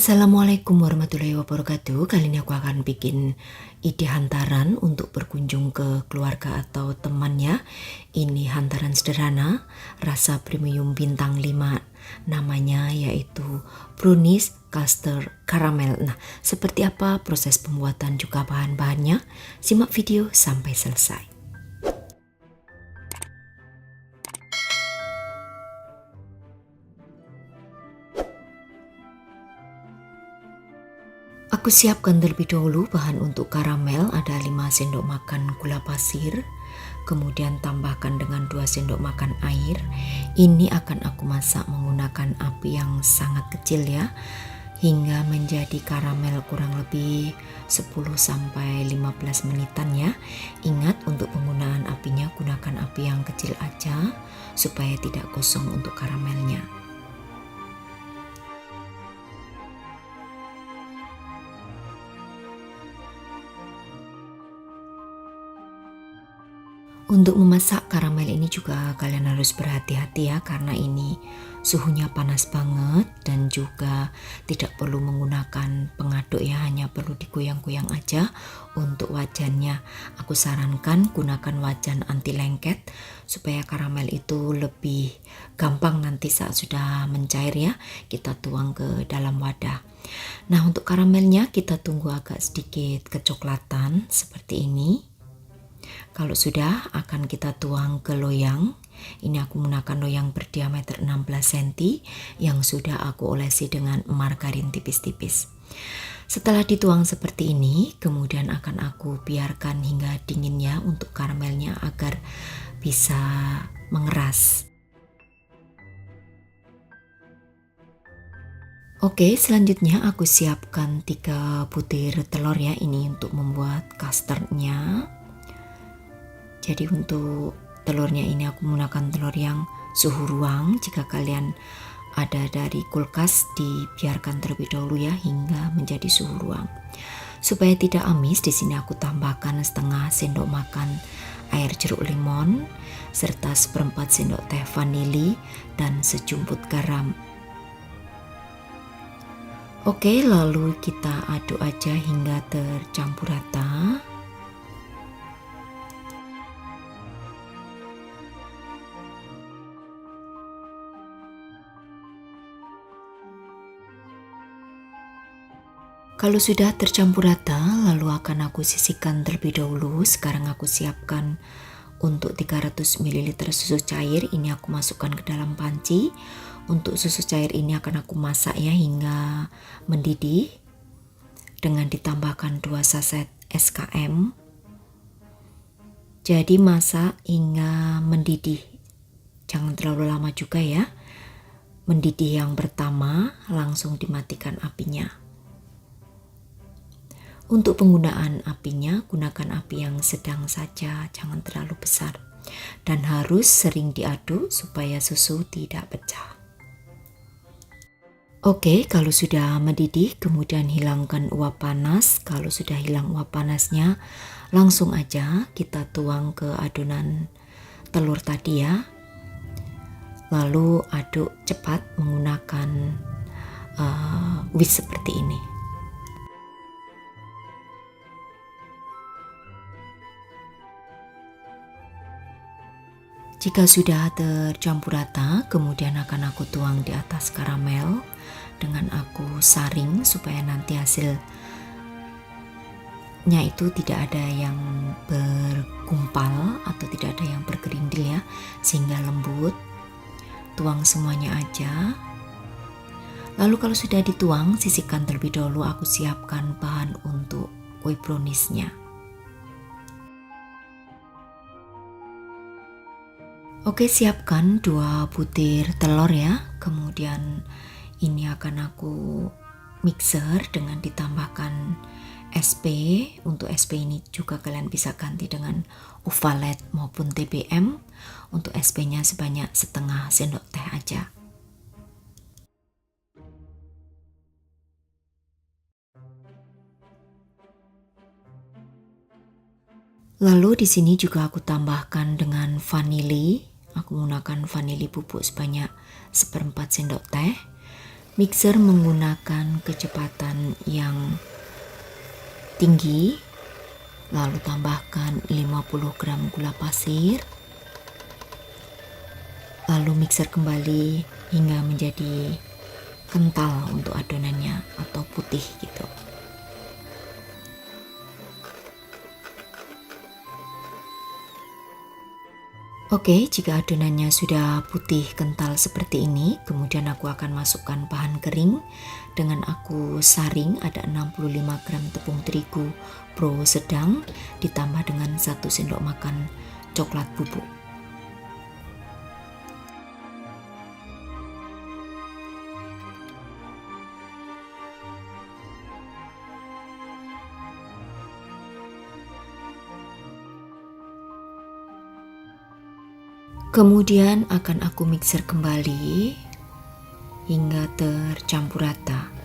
Assalamualaikum warahmatullahi wabarakatuh. Kali ini aku akan bikin ide hantaran untuk berkunjung ke keluarga atau temannya. Ini hantaran sederhana, rasa premium bintang 5. Namanya yaitu brownies custard caramel. Nah, seperti apa proses pembuatan juga bahan-bahannya? Simak video sampai selesai. Aku siapkan terlebih dahulu bahan untuk karamel, ada 5 sendok makan gula pasir, kemudian tambahkan dengan 2 sendok makan air. Ini akan aku masak menggunakan api yang sangat kecil ya, hingga menjadi karamel kurang lebih 10-15 menitan ya. Ingat untuk penggunaan apinya gunakan api yang kecil aja supaya tidak gosong untuk karamelnya. Untuk memasak karamel ini juga kalian harus berhati-hati ya, karena ini suhunya panas banget dan juga tidak perlu menggunakan pengaduk ya, hanya perlu digoyang-goyang aja. Untuk wajannya aku sarankan gunakan wajan anti lengket supaya karamel itu lebih gampang nanti saat sudah mencair ya, kita tuang ke dalam wadah. Nah, untuk karamelnya kita tunggu agak sedikit kecoklatan seperti ini. Kalau sudah akan kita tuang ke loyang. Ini aku menggunakan loyang berdiameter 16 cm yang sudah aku olesi dengan margarin tipis-tipis. Setelah dituang seperti ini, kemudian akan aku biarkan hingga dingin ya untuk karamelnya agar bisa mengeras. Oke, selanjutnya aku siapkan 3 butir telur ya, ini untuk membuat custardnya. Jadi untuk telurnya ini aku menggunakan telur yang suhu ruang. Jika kalian ada dari kulkas, dibiarkan terlebih dahulu ya hingga menjadi suhu ruang. Supaya tidak amis, di sini aku tambahkan setengah sendok makan air jeruk limon serta 1/4 sendok teh vanili dan sejumput garam. Oke, lalu kita aduk aja hingga tercampur rata. Kalau sudah tercampur rata, lalu akan aku sisihkan terlebih dahulu. Sekarang aku siapkan untuk 300 ml susu cair. Ini aku masukkan ke dalam panci. Untuk susu cair ini akan aku masak ya hingga mendidih dengan ditambahkan 2 saset SKM. Jadi masak hingga mendidih. Jangan terlalu lama juga ya. Mendidih yang pertama langsung dimatikan apinya. Untuk penggunaan apinya, gunakan api yang sedang saja, jangan terlalu besar. Dan harus sering diaduk supaya susu tidak pecah. Oke, kalau sudah mendidih, kemudian hilangkan uap panas. Kalau sudah hilang uap panasnya, langsung aja kita tuang ke adonan telur tadi ya. Lalu aduk cepat menggunakan whisk seperti ini. Jika sudah tercampur rata, kemudian akan aku tuang di atas karamel dengan aku saring supaya nanti hasilnya itu tidak ada yang bergumpal atau tidak ada yang bergerindil ya, sehingga lembut. Tuang semuanya aja. Lalu kalau sudah dituang, sisihkan terlebih dahulu. Aku siapkan bahan untuk kue browniesnya. Oke, siapkan 2 butir telur ya. Kemudian ini akan aku mixer dengan ditambahkan SP. Untuk SP ini juga kalian bisa ganti dengan Ovalet maupun TBM. Untuk SP-nya sebanyak setengah sendok teh aja. Lalu di sini juga aku tambahkan dengan vanili. Aku menggunakan vanili bubuk sebanyak 1/4 sendok teh. Mixer menggunakan kecepatan yang tinggi, lalu tambahkan 50 gram gula pasir, lalu mixer kembali hingga menjadi kental untuk adonannya atau putih gitu. Oke, jika adonannya sudah putih kental seperti ini, kemudian aku akan masukkan bahan kering dengan aku saring ada 65 gram tepung terigu pro sedang ditambah dengan 1 sendok makan coklat bubuk. Kemudian akan aku mixer kembali hingga tercampur rata.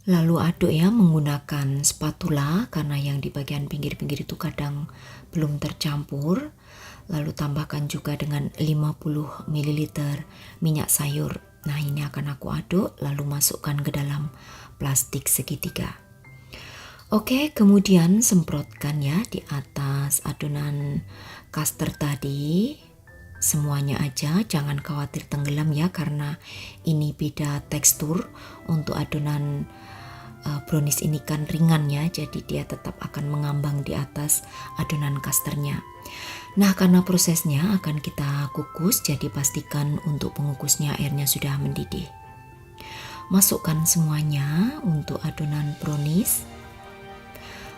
Lalu aduk ya menggunakan spatula karena yang di bagian pinggir-pinggir itu kadang belum tercampur. Lalu tambahkan juga dengan 50 ml minyak sayur. Nah, ini akan aku aduk lalu masukkan ke dalam plastik segitiga. Oke, kemudian semprotkan ya di atas adonan custard tadi. Semuanya aja, jangan khawatir tenggelam ya karena ini beda tekstur. Untuk adonan brownies ini kan ringan ya, jadi dia tetap akan mengambang di atas adonan custardnya. Nah, karena prosesnya akan kita kukus, jadi pastikan untuk pengukusnya airnya sudah mendidih. Masukkan semuanya untuk adonan brownies.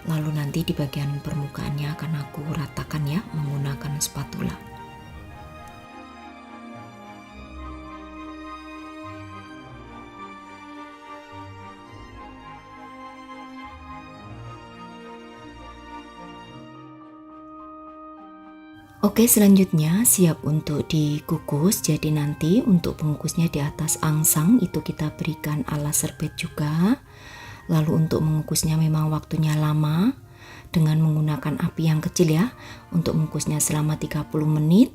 Lalu nanti di bagian permukaannya akan aku ratakan ya menggunakan spatula. Oke, selanjutnya siap untuk dikukus. Jadi nanti untuk pengukusnya di atas angsang itu kita berikan alas serbet juga. Lalu untuk mengukusnya memang waktunya lama dengan menggunakan api yang kecil ya. Untuk mengukusnya selama 30 menit.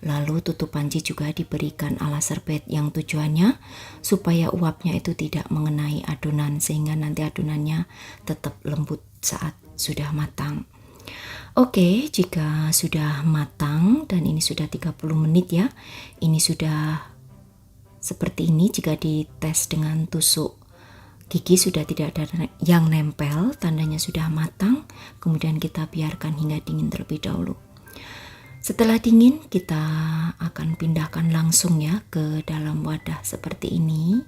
Lalu tutup panci juga diberikan alas serbet yang tujuannya supaya uapnya itu tidak mengenai adonan sehingga nanti adonannya tetap lembut saat sudah matang. Oke, jika sudah matang dan ini sudah 30 menit ya, ini sudah seperti ini. Jika dites dengan tusuk gigi sudah tidak ada yang nempel, tandanya sudah matang. Kemudian kita biarkan hingga dingin terlebih dahulu. Setelah dingin kita akan pindahkan langsung ya ke dalam wadah seperti ini.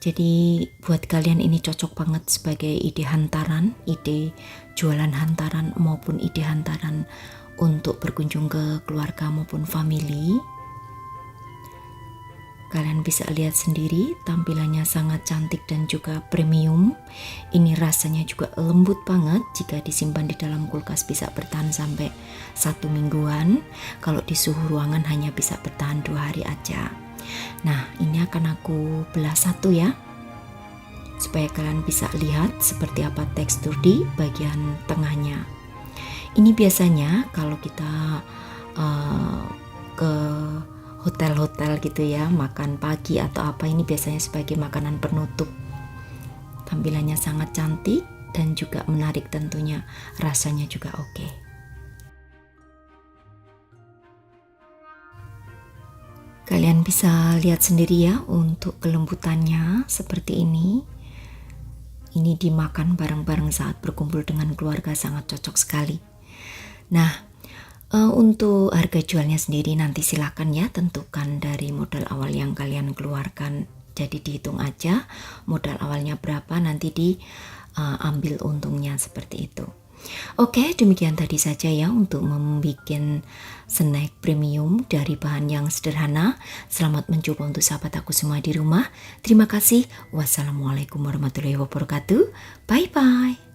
Jadi buat kalian ini cocok banget sebagai ide hantaran, ide jualan hantaran maupun ide hantaran untuk berkunjung ke keluarga maupun family. Kalian bisa lihat sendiri tampilannya sangat cantik dan juga premium. Ini rasanya juga lembut banget, jika disimpan di dalam kulkas bisa bertahan sampai 1 mingguan. Kalau di suhu ruangan hanya bisa bertahan 2 hari aja. Nah, ini akan aku belah satu ya, supaya kalian bisa lihat seperti apa tekstur di bagian tengahnya. Ini biasanya kalau kita ke hotel-hotel gitu ya, makan pagi atau apa, ini biasanya sebagai makanan penutup. Tampilannya sangat cantik dan juga menarik tentunya, rasanya juga oke. Kalian bisa lihat sendiri ya untuk kelembutannya seperti ini. Ini dimakan bareng-bareng saat berkumpul dengan keluarga, sangat cocok sekali. Nah, untuk harga jualnya sendiri nanti silakan ya tentukan dari modal awal yang kalian keluarkan. Jadi dihitung aja modal awalnya berapa, nanti diambil untungnya seperti itu. Oke, demikian tadi saja ya untuk membuat snack premium dari bahan yang sederhana. Selamat mencoba untuk sahabat aku semua di rumah. Terima kasih. Wassalamualaikum warahmatullahi wabarakatuh. Bye bye.